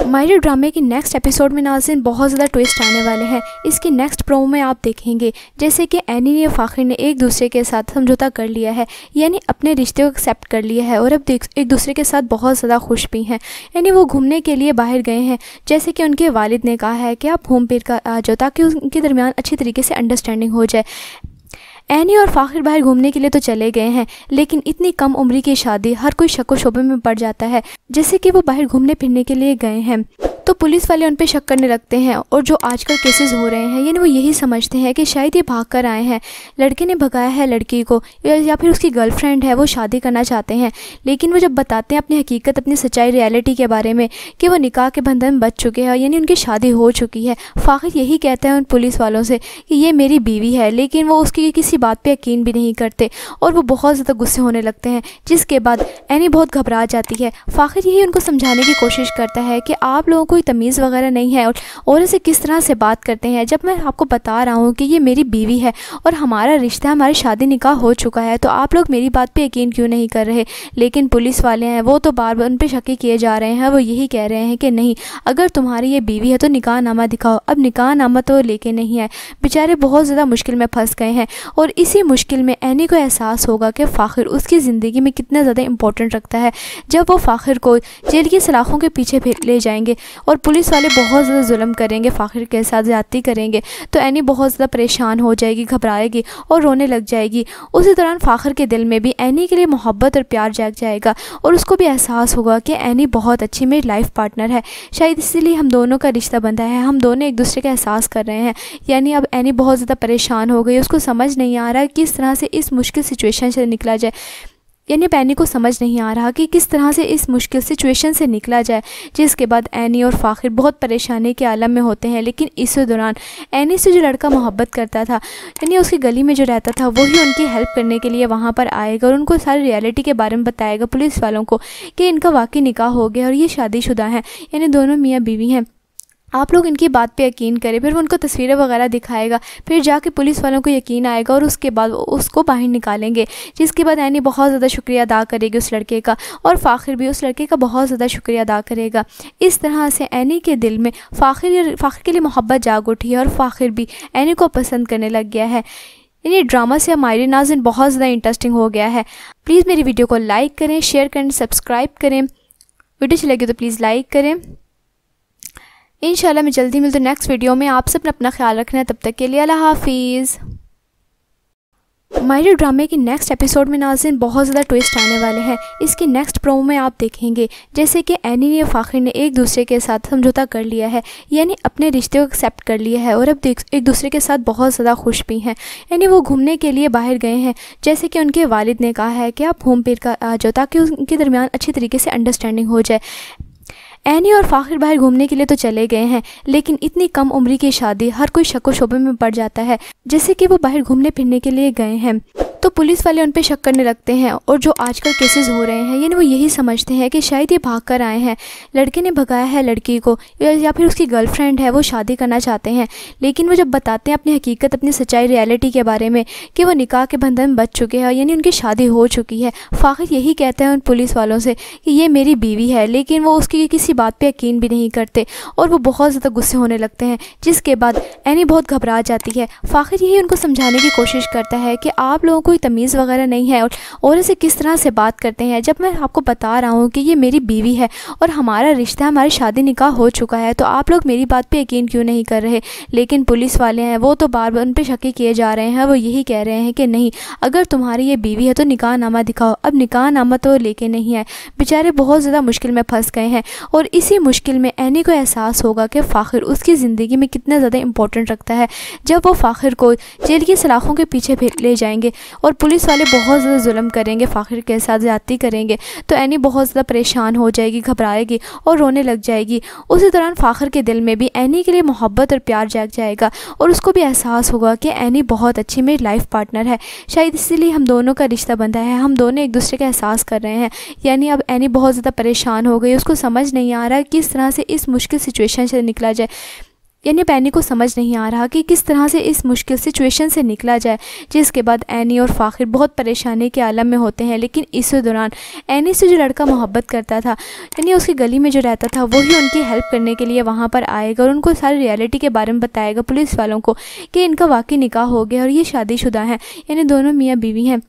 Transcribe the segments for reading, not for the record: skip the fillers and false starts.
मायरी ड्रामे की next episode में नाज़रीन बहुत ज़्यादा ट्विस्ट आने वाले हैं। इसकी नेक्स्ट प्रोमो में आप देखेंगे जैसे कि एनी ने फ़ाखिर ने एक दूसरे के साथ समझौता कर लिया है, यानी अपने रिश्ते को एक्सेप्ट कर लिया है और अब एक दूसरे के साथ बहुत ज़्यादा खुश भी हैं। यानी वो घूमने के लिए बाहर गए हैं, जैसे कि उनके वालिद ने कहा है कि आप घूम फिर कर आ जाओ ताकि उनके दरमियान अच्छी तरीके से अंडरस्टैंडिंग हो जाए। एनी और फ़ाखिर बाहर घूमने के लिए तो चले गए हैं, लेकिन इतनी कम उम्र की शादी हर कोई शक व शुबे में पड़ जाता है। जैसे कि वो बाहर घूमने फिरने के लिए गए हैं तो पुलिस वाले उन पे शक करने लगते हैं और जो आजकल केसेस हो रहे हैं यानी वो यही समझते हैं कि शायद ये भाग कर आए हैं, लड़के ने भगाया है लड़की को या फिर उसकी गर्लफ्रेंड है, वो शादी करना चाहते हैं। लेकिन वो जब बताते हैं अपनी हकीकत, अपनी सच्चाई, रियलिटी के बारे में कि वो निकाह के बंधन में बच चुके हैं, यानी उनकी शादी हो चुकी है। फ़ाखिर यही कहता है उन पुलिस वालों से कि ये मेरी बीवी है, लेकिन वो उसकी किसी बात पर यकीन भी नहीं करते और वो बहुत ज़्यादा गुस्से होने लगते हैं। जिसके बाद एनी बहुत घबरा जाती है। फ़ाखिर यही उनको समझाने की कोशिश करता है कि आप लोगों को तमीज़ वगैरह नहीं है और इसे किस तरह से बात करते हैं, जब मैं आपको बता रहा हूँ कि ये मेरी बीवी है और हमारा रिश्ता, हमारी शादी निकाह हो चुका है, तो आप लोग मेरी बात पे यकीन क्यों नहीं कर रहे। लेकिन पुलिस वाले हैं वो तो बार बार उन पर शक किए जा रहे हैं। वो यही कह रहे हैं कि नहीं, अगर तुम्हारी ये बीवी है तो निकाह नामा दिखाओ। अब निकाह नामा तो लेके नहीं आए। बेचारे बहुत ज़्यादा मुश्किल में फंस गए हैं और इसी मुश्किल में एनी को एहसास होगा कि फ़ाखिर उसकी ज़िंदगी में कितना ज़्यादा इंपॉर्टेंट रखता है। जब वो फ़ाखिर को जेल की सलाखों के पीछे ले जाएंगे और पुलिस वाले बहुत ज़्यादा जुल्म करेंगे, फ़ाखिर के साथ ज़्यादती करेंगे, तो एनी बहुत ज़्यादा परेशान हो जाएगी, घबराएगी और रोने लग जाएगी। उसी दौरान फ़ाखिर के दिल में भी एनी के लिए मोहब्बत और प्यार जाग जाएगा और उसको भी एहसास होगा कि एनी बहुत अच्छी मेरी लाइफ पार्टनर है, शायद इसीलिए हम दोनों का रिश्ता बंधा है, हम दोनों एक दूसरे का एहसास कर रहे हैं। यानी अब एनी बहुत ज़्यादा परेशान हो गई, उसको समझ नहीं आ रहा किस तरह से इस मुश्किल सिचुएशन से निकला जाए। यानी एनी को समझ नहीं आ रहा कि किस तरह से इस मुश्किल सिचुएशन से निकला जाए। जिसके बाद एनी और फ़ाखिर बहुत परेशानी के आलम में होते हैं। लेकिन इस दौरान एनी से जो लड़का मोहब्बत करता था, यानी उसकी गली में जो रहता था, वही उनकी हेल्प करने के लिए वहाँ पर आएगा और उनको सारी रियलिटी के बारे में बताएगा पुलिस वालों को कि इनका वाकई निकाह हो गया और ये शादीशुदा हैं, यानी दोनों मियाँ बीवी हैं, आप लोग इनकी बात पे यकीन करें। फिर वो उनको तस्वीरें वगैरह दिखाएगा, फिर जाके पुलिस वालों को यकीन आएगा और उसके बाद उसको बाहर निकालेंगे। जिसके बाद एनी बहुत ज़्यादा शुक्रिया अदा करेगी उस लड़के का और फ़ाखिर भी उस लड़के का बहुत ज़्यादा शुक्रिया अदा करेगा। इस तरह से एनी के दिल में फ़ाखिर के लिए मोहब्बत जाग उठी है और फ़ाखिर भी एनी को पसंद करने लग गया है। यानी ड्रामा से हमारी नाज़रीन बहुत ज़्यादा इंटरेस्टिंग हो गया है। प्लीज़ मेरी वीडियो को लाइक करें, शेयर करें, सब्सक्राइब करें। वीडियो अच्छी लगी तो प्लीज़ लाइक करें। इंशाल्लाह मैं जल्दी मिलती हूँ नेक्स्ट वीडियो में। आप सब अपना ख्याल रखना है, तब तक के लिए अल्लाह हाफिज़। मायरी ड्रामे की नेक्स्ट एपिसोड में नाज़रीन बहुत ज़्यादा ट्विस्ट आने वाले हैं। इसकी नेक्स्ट प्रोमो में आप देखेंगे जैसे कि एनी ने फ़ाखिर ने एक दूसरे के साथ समझौता कर लिया है, यानी अपने रिश्ते को एक्सेप्ट कर लिया है और अब एक दूसरे के साथ बहुत ज़्यादा खुश भी हैं। यानी वो घूमने के लिए बाहर गए हैं, जैसे कि उनके वालिद ने कहा है कि आप घूम फिर कर आ जाओ ताकि उनके दरमियान अच्छी तरीके से अंडरस्टैंडिंग हो जाए। एनी और फ़ाखिर बाहर घूमने के लिए तो चले गए हैं, लेकिन इतनी कम उम्र की शादी हर कोई शक व शुबे में पड़ जाता है। जैसे कि वो बाहर घूमने फिरने के लिए गए हैं तो पुलिस वाले उन पे शक करने लगते हैं और जो आजकल केसेस हो रहे हैं यानी वो यही समझते हैं कि शायद ये भाग कर आए हैं, लड़के ने भगाया है लड़की को या फिर उसकी गर्लफ्रेंड है, वो शादी करना चाहते हैं। लेकिन वो जब बताते हैं अपनी हकीकत, अपनी सच्चाई, रियलिटी के बारे में कि वो निकाह के बंधन में बच चुके हैं, यानी उनकी शादी हो चुकी है। फ़ाखिर यही कहता है उन पुलिस वालों से कि ये मेरी बीवी है, लेकिन वो उसकी किसी बात पर यकीन भी नहीं करते और वो बहुत ज़्यादा गुस्से होने लगते हैं। जिसके बाद एनी बहुत घबरा जाती है। फ़ाखिर यही उनको समझाने की कोशिश करता है कि आप लोगों को तमीज़ वगैरह नहीं है और इसे किस तरह से बात करते हैं, जब मैं आपको बता रहा हूँ कि ये मेरी बीवी है और हमारा रिश्ता, हमारी शादी निकाह हो चुका है, तो आप लोग मेरी बात पे यकीन क्यों नहीं कर रहे। लेकिन पुलिस वाले हैं वो तो बार बार उन पर शक किए जा रहे हैं। वो यही कह रहे हैं कि नहीं, अगर तुम्हारी ये बीवी है तो निकाह नामा दिखाओ। अब निकाह नामा तो लेके नहीं आए। बेचारे बहुत ज़्यादा मुश्किल में फंस गए हैं और इसी मुश्किल में एनी को एहसास होगा कि फ़ाखिर उसकी ज़िंदगी में कितना ज़्यादा इंपॉर्टेंट रखता है। जब वो फ़ाखिर को जेल की सलाखों के पीछे ले जाएंगे और पुलिस वाले बहुत ज़्यादा जुल्म करेंगे, फ़ाखिर के साथ ज़्यादती करेंगे, तो एनी बहुत ज़्यादा परेशान हो जाएगी, घबराएगी और रोने लग जाएगी। उसी दौरान फ़ाखिर के दिल में भी एनी के लिए मोहब्बत और प्यार जाग जाएगा और उसको भी एहसास होगा कि एनी बहुत अच्छी मेरी लाइफ पार्टनर है, शायद इसीलिए हम दोनों का रिश्ता बंधा है, हम दोनों एक दूसरे का एहसास कर रहे हैं। यानी अब एनी बहुत ज़्यादा परेशान हो गई, उसको समझ नहीं आ रहा किस तरह से इस मुश्किल सिचुएशन से निकला जाए। यानी अब एनी को समझ नहीं आ रहा कि किस तरह से इस मुश्किल सिचुएशन से निकला जाए, जिसके बाद एनी और फ़ाखिर बहुत परेशानी के आलम में होते हैं। लेकिन इस दौरान एनी से जो लड़का मोहब्बत करता था, यानी उसकी गली में जो रहता था, वही उनकी हेल्प करने के लिए वहाँ पर आएगा और उनको सारी रियलिटी के बारे में बताएगा पुलिस वालों को कि इनका वाकई निकाह हो गया और ये शादीशुदा हैं, यानी दोनों मियाँ बीवी हैं।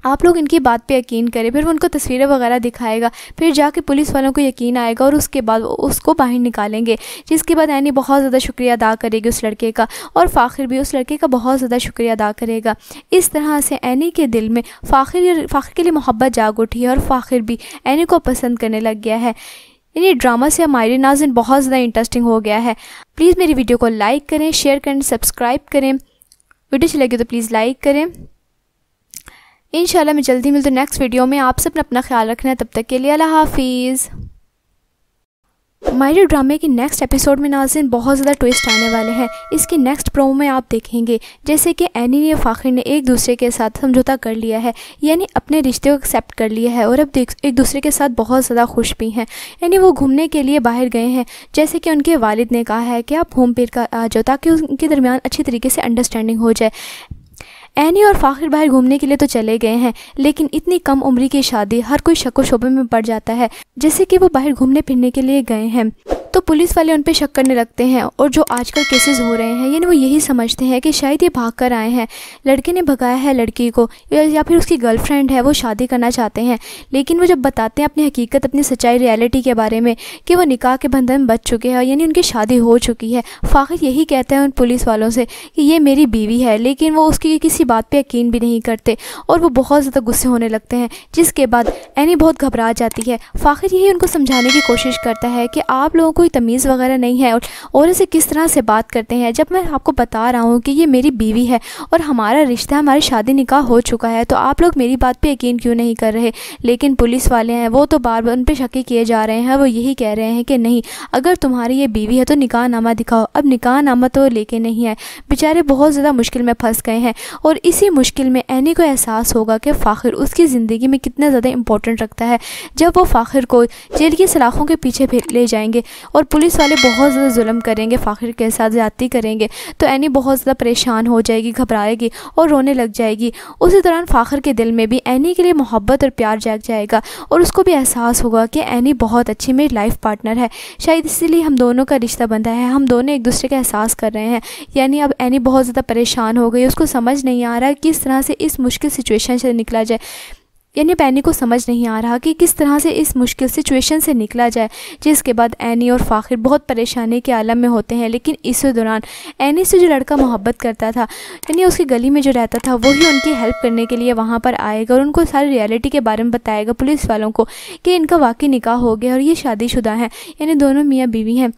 आप लोग इनकी बात पे यकीन करें। फिर वो उनको तस्वीरें वगैरह दिखाएगा, फिर जाके पुलिस वालों को यकीन आएगा और उसके बाद उसको बाहर निकालेंगे, जिसके बाद एनी बहुत ज़्यादा शुक्रिया अदा करेगी उस लड़के का, और फ़ाखिर भी उस लड़के का बहुत ज़्यादा शुक्रिया अदा करेगा। इस तरह से एनी के दिल में फ़ाखिर के लिए मोहब्बत जाग उठी है और फ़ाखिर भी एनी को पसंद करने लग गया है। ये ड्रामा से हमारे नाज़रीन बहुत ज़्यादा इंटरेस्टिंग हो गया है। प्लीज़ मेरी वीडियो को लाइक करें, शेयर करें, सब्सक्राइब करें। वीडियो अच्छी लगी तो प्लीज़ लाइक करें। इंशाल्लाह मैं जल्दी मिलती हूँ नेक्स्ट वीडियो में। आप सब अपना ख्याल रखना है, तब तक के लिए अल्लाह हाफिज़। मायरे ड्रामे के नेक्स्ट एपिसोड में नाज़रीन बहुत ज़्यादा ट्विस्ट आने वाले हैं। इसके नेक्स्ट प्रोमो में आप देखेंगे जैसे कि एनी ने फ़ाखिर ने एक दूसरे के साथ समझौता कर लिया है, यानी अपने रिश्ते को एक्सेप्ट कर लिया है और अब एक दूसरे के साथ बहुत ज़्यादा खुश भी हैं। यानी वो घूमने के लिए बाहर गए हैं, जैसे कि उनके वालिद ने कहा है कि आप घूम फिर कर आ जाओ ताकि उनके दरमियान अच्छी तरीके से अंडरस्टैंडिंग हो जाए। एनी और फ़ाखिर बाहर घूमने के लिए तो चले गए हैं, लेकिन इतनी कम उम्र की शादी हर कोई शक व शुबे में पड़ जाता है। जैसे कि वो बाहर घूमने फिरने के लिए गए हैं तो पुलिस वाले उन पे शक करने लगते हैं, और जो आजकल केसेस हो रहे हैं यानी वो यही समझते हैं कि शायद ये भाग कर आए हैं, लड़के ने भगाया है लड़की को, या फिर उसकी गर्लफ्रेंड है, वो शादी करना चाहते हैं। लेकिन वो जब बताते हैं अपनी हकीकत, अपनी सच्चाई, रियलिटी के बारे में कि वो निकाह के बंधन में बच चुके हैं, यानी उनकी शादी हो चुकी है, फ़ाखिर यही कहता है उन पुलिस वालों से कि ये मेरी बीवी है। लेकिन वो उसकी किसी बात पर यकीन भी नहीं करते और वो बहुत ज़्यादा गुस्से होने लगते हैं, जिसके बाद एनी बहुत घबरा जाती है। फ़ाखिर यही उनको समझाने की कोशिश करता है कि आप लोगों को तमीज़ वगैरह नहीं है और इसे किस तरह से बात करते हैं, जब मैं आपको बता रहा हूँ कि ये मेरी बीवी है और हमारा रिश्ता, हमारी शादी निकाह हो चुका है, तो आप लोग मेरी बात पे यकीन क्यों नहीं कर रहे। लेकिन पुलिस वाले हैं वो तो बार बार उन पर शक किए जा रहे हैं। वो यही कह रहे हैं कि नहीं, अगर तुम्हारी ये बीवी है तो निकाह नामा दिखाओ। अब निकाह नामा तो लेके नहीं आए, बेचारे बहुत ज़्यादा मुश्किल में फंस गए हैं। और इसी मुश्किल में एनी को एहसास होगा कि फ़ाखिर उसकी ज़िंदगी में कितना ज़्यादा इंपॉर्टेंट रखता है। जब वो फ़ाखिर को जेल की सलाखों के पीछे ले जाएंगे और पुलिस वाले बहुत ज़्यादा जुल्म करेंगे, फ़ाखिर के साथ ज़्यादती करेंगे, तो एनी बहुत ज़्यादा परेशान हो जाएगी, घबराएगी और रोने लग जाएगी। उसी दौरान फ़ाखिर के दिल में भी एनी के लिए मोहब्बत और प्यार जाग जाएगा और उसको भी एहसास होगा कि एनी बहुत अच्छी मेरी लाइफ पार्टनर है, शायद इसीलिए हम दोनों का रिश्ता बंधा है, हम दोनों एक दूसरे का एहसास कर रहे हैं। यानी अब एनी बहुत ज़्यादा परेशान हो गई, उसको समझ नहीं आ रहा किस तरह से इस मुश्किल सिचुएशन से निकला जाए। यानी अब एनी को समझ नहीं आ रहा कि किस तरह से इस मुश्किल सिचुएशन से निकला जाए, जिसके बाद एनी और फ़ाखिर बहुत परेशानी के आलम में होते हैं। लेकिन इस दौरान एनी से जो लड़का मोहब्बत करता था, यानी उसकी गली में जो रहता था, वही उनकी हेल्प करने के लिए वहाँ पर आएगा और उनको सारी रियलिटी के बारे में बताएगा पुलिस वालों को कि इनका वाकई निकाह हो गया और ये शादीशुदा हैं, यानी दोनों मियाँ बीवी हैं।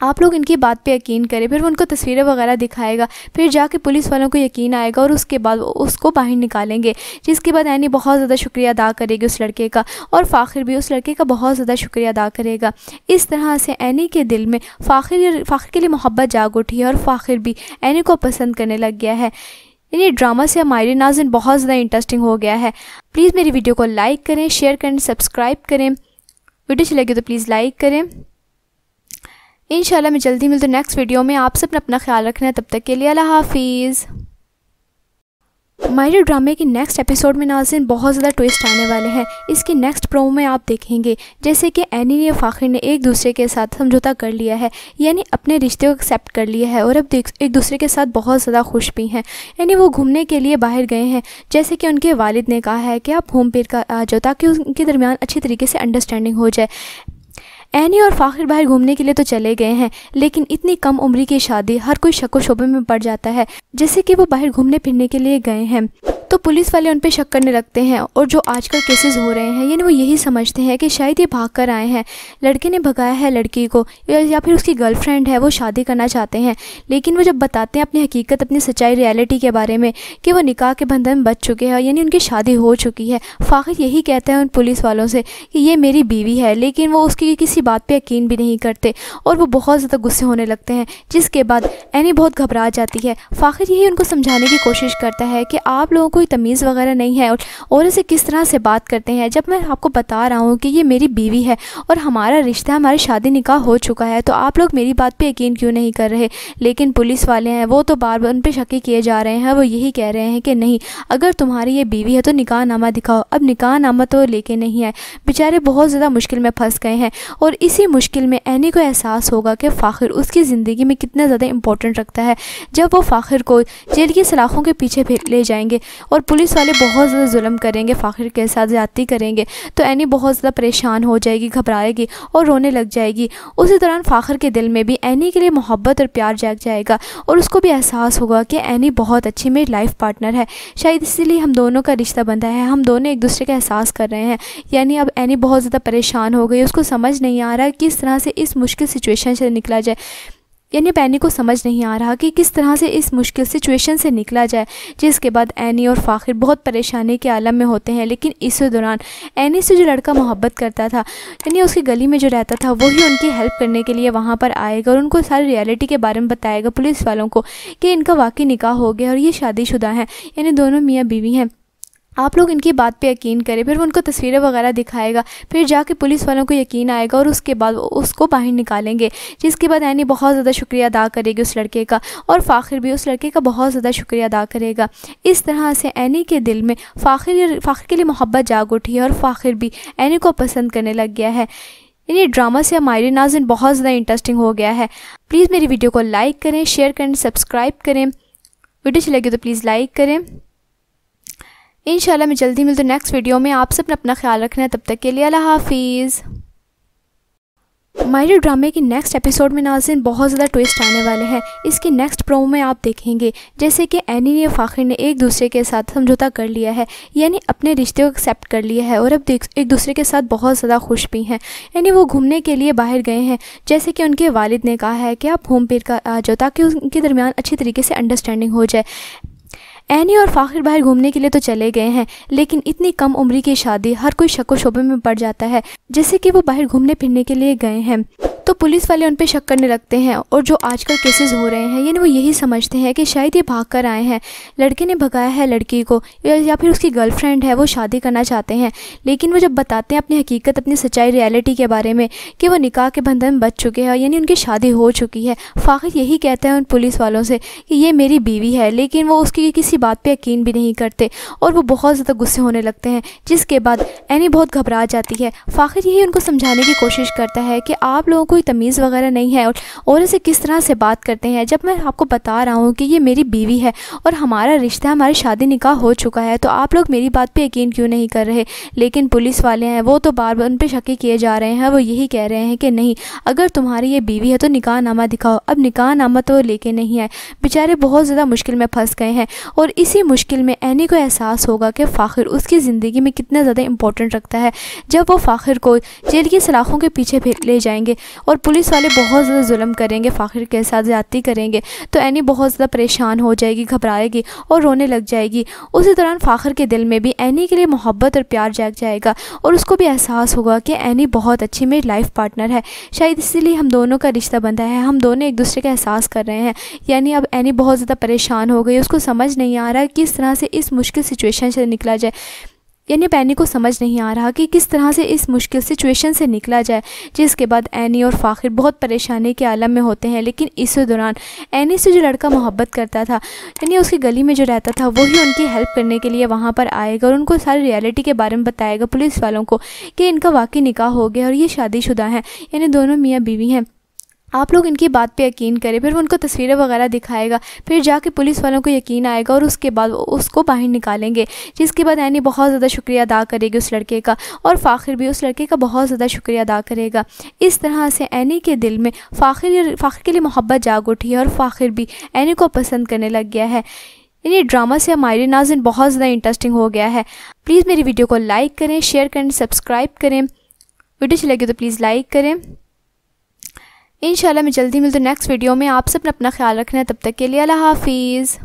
आप लोग इनकी बात पे यकीन करें। फिर वो उनको तस्वीरें वगैरह दिखाएगा, फिर जाके पुलिस वालों को यकीन आएगा और उसके बाद उसको बाहर निकालेंगे, जिसके बाद एनी बहुत ज़्यादा शुक्रिया अदा करेगी उस लड़के का, और फ़ाखिर भी उस लड़के का बहुत ज़्यादा शुक्रिया अदा करेगा। इस तरह से एनी के दिल में फ़ाखिर के लिए मोहब्बत जाग उठी है और फ़ाखिर भी एनी को पसंद करने लग गया है। ये ड्रामा से हमारे नाज़रीन बहुत ज़्यादा इंटरेस्टिंग हो गया है। प्लीज़ मेरी वीडियो को लाइक करें, शेयर करें, सब्सक्राइब करें। वीडियो अच्छी लगी तो प्लीज़ लाइक करें। इंशाल्लाह मैं जल्दी मिलती हूँ नेक्स्ट वीडियो में। आप सब अपना ख्याल रखना है, तब तक के लिए अल्लाह हाफिज़। मायरे ड्रामे के नेक्स्ट एपिसोड में नाज़रीन बहुत ज़्यादा ट्विस्ट आने वाले हैं। इसके नेक्स्ट प्रोमो में आप देखेंगे जैसे कि एनी ने फ़ाखिर ने एक दूसरे के साथ समझौता कर लिया है, यानी अपने रिश्ते को एक्सेप्ट कर लिया है और अब एक दूसरे के साथ बहुत ज़्यादा खुश भी हैं। यानी वो घूमने के लिए बाहर गए हैं, जैसे कि उनके वालिद ने कहा है कि आप घूम फिर कर आ जाओ ताकि उनके दरमियान अच्छी तरीके से अंडरस्टैंडिंग हो जाए। एनी और फ़ाखिर बाहर घूमने के लिए तो चले गए हैं, लेकिन इतनी कम उम्र की शादी हर कोई शक व शुबे में पड़ जाता है। जैसे कि वो बाहर घूमने फिरने के लिए गए हैं तो पुलिस वाले उन पे शक करने लगते हैं, और जो आजकल केसेस हो रहे हैं यानी वो यही समझते हैं कि शायद ये भाग कर आए हैं, लड़के ने भगाया है लड़की को, या फिर उसकी गर्लफ्रेंड है, वो शादी करना चाहते हैं। लेकिन वो जब बताते हैं अपनी हकीकत, अपनी सच्चाई, रियलिटी के बारे में कि वो निकाह के बंधन में बच चुके हैं, यानी उनकी शादी हो चुकी है, फ़ाखिर यही कहता है उन पुलिस वालों से कि ये मेरी बीवी है। लेकिन वो उसकी किसी बात पर यकीन भी नहीं करते और वो बहुत ज़्यादा गुस्से होने लगते हैं, जिसके बाद एनी बहुत घबरा जाती है। फ़ाखिर यही उनको समझाने की कोशिश करता है कि आप लोगों को कोई तमीज़ वगैरह नहीं है और इसे किस तरह से बात करते हैं, जब मैं आपको बता रहा हूँ कि ये मेरी बीवी है और हमारा रिश्ता, हमारी शादी निकाह हो चुका है, तो आप लोग मेरी बात पे यकीन क्यों नहीं कर रहे। लेकिन पुलिस वाले हैं वो तो बार बार उन पर शक किए जा रहे हैं। वो यही कह रहे हैं कि नहीं, अगर तुम्हारी ये बीवी है तो निकाह नामा दिखाओ। अब निकाह नामा तो लेके नहीं आए। बेचारे बहुत ज़्यादा मुश्किल में फंस गए हैं और इसी मुश्किल में एनी को एहसास होगा कि फ़ाखिर उसकी ज़िंदगी में कितना ज़्यादा इंपॉर्टेंट रखता है। जब वो फ़ाखिर को जेल की सलाखों के पीछे ले जाएंगे और पुलिस वाले बहुत ज़्यादा जुल्म करेंगे, फ़ाखिर के साथ ज़्यादती करेंगे, तो एनी बहुत ज़्यादा परेशान हो जाएगी, घबराएगी और रोने लग जाएगी। उसी दौरान फ़ाखिर के दिल में भी एनी के लिए मोहब्बत और प्यार जाग जाएगा और उसको भी एहसास होगा कि एनी बहुत अच्छी मेरी लाइफ पार्टनर है। शायद इसीलिए हम दोनों का रिश्ता बंधा है, हम दोनों एक दूसरे का एहसास कर रहे हैं। यानी अब एनी बहुत ज़्यादा परेशान हो गई, उसको समझ नहीं आ रहा किस तरह से इस मुश्किल सिचुएशन से निकला जाए। यानी अब एनी को समझ नहीं आ रहा कि किस तरह से इस मुश्किल सिचुएशन से निकला जाए। जिसके बाद एनी और फ़ाखिर बहुत परेशानी के आलम में होते हैं। लेकिन इस दौरान एनी से जो लड़का मोहब्बत करता था, यानी उसकी गली में जो रहता था, वही उनकी हेल्प करने के लिए वहाँ पर आएगा और उनको सारी रियलिटी के बारे में बताएगा पुलिस वालों को कि इनका वाकई निकाह हो गया और ये शादीशुदा हैं, यानी दोनों मियाँ बीवी हैं। आप लोग इनकी बात पे यकीन करें। फिर वो उनको तस्वीरें वगैरह दिखाएगा, फिर जाके पुलिस वालों को यकीन आएगा और उसके बाद उसको बाहर निकालेंगे। जिसके बाद एनी बहुत ज़्यादा शुक्रिया अदा करेगी उस लड़के का और फ़ाखिर भी उस लड़के का बहुत ज़्यादा शुक्रिया अदा करेगा। इस तरह से एनी के दिल में फ़ाखिर के लिए मोहब्बत जाग उठी है और फ़ाखिर भी एनी को पसंद करने लग गया है। यानी ड्रामा से हमारे नाज़रीन बहुत ज़्यादा इंटरेस्टिंग हो गया है। प्लीज़ मेरी वीडियो को लाइक करें, शेयर करें, सब्सक्राइब करें। वीडियो अच्छी लगी तो प्लीज़ लाइक करें। इंशाल्लाह मैं जल्दी मिलती हूँ नेक्स्ट वीडियो में। आप सब अपना ख्याल रखना है, तब तक के लिए अल्लाह हाफिज़। मायरे ड्रामे की नेक्स्ट एपिसोड में नाज़रीन बहुत ज़्यादा ट्विस्ट आने वाले हैं। इसकी नेक्स्ट प्रोमो में आप देखेंगे जैसे कि एनी ने फ़ाखिर ने एक दूसरे के साथ समझौता कर लिया है, यानी अपने रिश्ते को एक्सेप्ट कर लिया है और अब एक दूसरे के साथ बहुत ज़्यादा खुश भी हैं। यानी वो घूमने के लिए बाहर गए हैं, जैसे कि उनके वालिद ने कहा है कि आप घूम फिर कर आ जाओ ताकि उनके दरमियान अच्छी तरीके से अंडरस्टैंडिंग हो जाए। एनी और फ़ाखिर बाहर घूमने के लिए तो चले गए हैं, लेकिन इतनी कम उम्र की शादी हर कोई शक व शोबे में पड़ जाता है। जैसे कि वो बाहर घूमने फिरने के लिए गए हैं तो पुलिस वाले उन पे शक करने लगते हैं और जो आजकल केसेस हो रहे हैं, यानी वो यही समझते हैं कि शायद ये भाग कर आए हैं, लड़के ने भगाया है लड़की को या फिर उसकी गर्लफ्रेंड है, वो शादी करना चाहते हैं। लेकिन वो जब बताते हैं अपनी हकीकत, अपनी सच्चाई, रियलिटी के बारे में कि वो निकाह के बंधन में बच चुके हैं, यानी उनकी शादी हो चुकी है, फ़ाखिर यही कहता है उन पुलिस वालों से कि ये मेरी बीवी है। लेकिन वो उसकी किसी बात पर यकीन भी नहीं करते और वो बहुत ज़्यादा गुस्से होने लगते हैं। जिसके बाद एनी बहुत घबरा जाती है। फ़ाखिर यही उनको समझाने की कोशिश करता है कि आप लोगों को कोई तमीज़ वगैरह नहीं है और इसे किस तरह से बात करते हैं, जब मैं आपको बता रहा हूँ कि ये मेरी बीवी है और हमारा रिश्ता, हमारी शादी निकाह हो चुका है, तो आप लोग मेरी बात पे यकीन क्यों नहीं कर रहे। लेकिन पुलिस वाले हैं वो तो बार बार उन पर शक किए जा रहे हैं। वो यही कह रहे हैं कि नहीं, अगर तुम्हारी ये बीवी है तो निकाह नामा दिखाओ। अब निकाह नामा तो लेके नहीं आए। बेचारे बहुत ज़्यादा मुश्किल में फंस गए हैं और इसी मुश्किल में एनी को एहसास होगा कि फ़ाखिर उसकी ज़िंदगी में कितना ज़्यादा इंपॉर्टेंट रखता है। जब वो फ़ाखिर को जेल की सलाखों के पीछे ले जाएंगे और पुलिस वाले बहुत ज़्यादा जुल्म करेंगे, फ़ाखिर के साथ ज़्यादती करेंगे, तो एनी बहुत ज़्यादा परेशान हो जाएगी, घबराएगी और रोने लग जाएगी। उसी दौरान फ़ाखिर के दिल में भी एनी के लिए मोहब्बत और प्यार जाग जाएगा और उसको भी एहसास होगा कि एनी बहुत अच्छी मेरी लाइफ पार्टनर है। शायद इसीलिए हम दोनों का रिश्ता बंधा है, हम दोनों एक दूसरे का एहसास कर रहे हैं। यानी अब एनी बहुत ज़्यादा परेशान हो गई, उसको समझ नहीं आ रहा किस तरह से इस मुश्किल सिचुएशन से निकला जाए। यानी एनी को समझ नहीं आ रहा कि किस तरह से इस मुश्किल सिचुएशन से निकला जाए। जिसके बाद एनी और फ़ाखिर बहुत परेशानी के आलम में होते हैं। लेकिन इस दौरान एनी से जो लड़का मोहब्बत करता था, यानी उसकी गली में जो रहता था, वही उनकी हेल्प करने के लिए वहाँ पर आएगा और उनको सारी रियलिटी के बारे में बताएगा पुलिस वालों को कि इनका वाकई निकाह हो गया और ये शादीशुदा हैं, यानी दोनों मियाँ बीवी हैं। आप लोग इनकी बात पे यकीन करें। फिर वो उनको तस्वीरें वगैरह दिखाएगा, फिर जाके पुलिस वालों को यकीन आएगा और उसके बाद उसको बाहर निकालेंगे। जिसके बाद एनी बहुत ज़्यादा शुक्रिया अदा करेगी उस लड़के का और फ़ाखिर भी उस लड़के का बहुत ज़्यादा शुक्रिया अदा करेगा। इस तरह से एनी के दिल में फ़ाखिर के लिए मोहब्बत जाग उठी है और फ़ाखिर भी एनी को पसंद करने लग गया है। यानी ड्रामा से हमारे नाज़रीन बहुत ज़्यादा इंटरेस्टिंग हो गया है। प्लीज़ मेरी वीडियो को लाइक करें, शेयर करें, सब्सक्राइब करें। वीडियो अच्छी लगी तो प्लीज़ लाइक करें। इंशाल्लाह मैं जल्दी मिलती हूँ नेक्स्ट वीडियो में। आप सब अपना ख्याल रखना है, तब तक के लिए अल्लाह हाफिज़।